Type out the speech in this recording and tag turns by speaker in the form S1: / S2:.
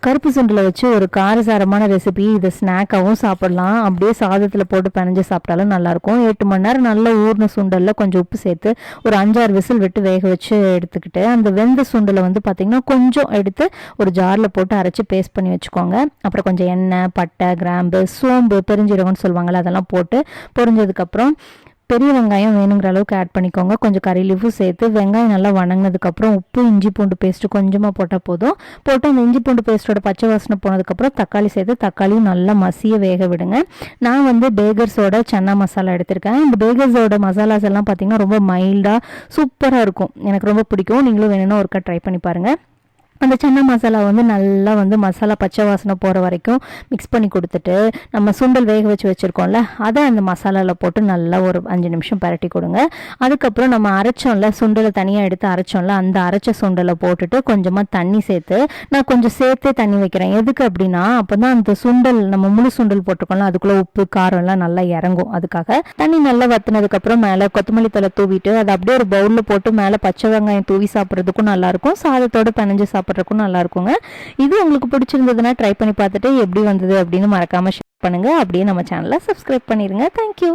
S1: கருப்பு சுண்டலை வச்சு ஒரு காரசாரமான ரெசிபி. இதை ஸ்நாக்காகவும் சாப்பிடலாம், அப்படியே சாதத்தில் போட்டு பிணைஞ்சு சாப்பிட்டாலும் நல்லாயிருக்கும். 8 மணி நேரம் நல்லா ஊர்ன சுண்டலில் கொஞ்சம் உப்பு சேர்த்து ஒரு 5-6 விசில் விட்டு வேக வச்சு எடுத்துக்கிட்டு, அந்த வெந்த சுண்டலை வந்து பார்த்திங்கன்னா கொஞ்சம் எடுத்து ஒரு ஜாரில் போட்டு அரைச்சி பேஸ்ட் பண்ணி வச்சுக்கோங்க. அப்புறம் கொஞ்சம் எண்ணெய், பட்டை, கிராம்பு, சோம்பு, பெருஞ்சீரகம்னு சொல்லுவாங்கள்ல, அதெல்லாம் போட்டு பொரிஞ்சதுக்கப்புறம் பெரிய வெங்காயம் வேணுங்கிற அளவுக்கு ஆட் பண்ணிக்கோங்க. கொஞ்சம் கறி லீஃபும் சேர்த்து வெங்காயம் நல்லா வணங்கினதுக்கப்புறம் உப்பு, இஞ்சி பூண்டு பேஸ்ட்டு கொஞ்சமாக போட்டால் போதும். போட்டு அந்த இஞ்சி பூண்டு பேஸ்ட்டோட பச்சை வாசனை போனதுக்கப்புறம் தக்காளி சேர்த்து தக்காளியும் நல்லா மசிய வேக விடுங்க. நான் வந்து பேகர்ஸோட சன்னா மசாலா எடுத்திருக்கேன். இந்த பேகர்ஸோட மசாலாஸ் எல்லாம் பார்த்திங்கன்னா ரொம்ப மைல்டாக சூப்பராக இருக்கும். எனக்கு ரொம்ப பிடிக்கும். நீங்களும் வேணும்னா ஒருக்கா ட்ரை பண்ணி பாருங்கள். அந்த சன்னா மசாலா வந்து நல்லா வந்து மசாலா பச்சை வாசனை போகிற வரைக்கும் மிக்ஸ் பண்ணி கொடுத்துட்டு, நம்ம சுண்டல் வேக வச்சு வச்சுருக்கோம்ல, அதை அந்த மசாலாவில் போட்டு நல்லா ஒரு 5 நிமிஷம் பரட்டி கொடுங்க. அதுக்கப்புறம் நம்ம அரைச்சோம்ல, சுண்டலை தனியாக எடுத்து அரைச்சோம்ல, அந்த அரைச்ச சுண்டலை போட்டுட்டு கொஞ்சமாக தண்ணி சேர்த்து, நான் கொஞ்சம் சேர்த்தே தண்ணி வைக்கிறேன். எதுக்கு அப்படின்னா, அப்போ தான் அந்த சுண்டல், நம்ம முழு சுண்டல் போட்டிருக்கோம்ல, அதுக்குள்ளே உப்பு காரம்லாம் நல்லா இறங்கும். அதுக்காக தண்ணி நல்லா வற்றினதுக்கப்புறம் மேலே கொத்தமல்லி தலை தூவிட்டு அதை அப்படியே ஒரு பவுலில் போட்டு மேலே பச்சை வெங்காயம் தூவி சாப்பிட்றதுக்கும் நல்லாயிருக்கும், சாதத்தோடு பிணைஞ்சு சாப்பிட்றதுக்கும் நல்லா இருக்குங்க. இது உங்களுக்கு பிடிச்சிருந்ததுன்னா ட்ரை பண்ணி பார்த்துட்டு எப்படி வந்தது அப்படின்னு மறக்காம ஷேர் பண்ணுங்க. அப்படியே நம்ம சேனலை சப்ஸ்கிரைப் பண்ணிருங்க. தேங்க்யூ.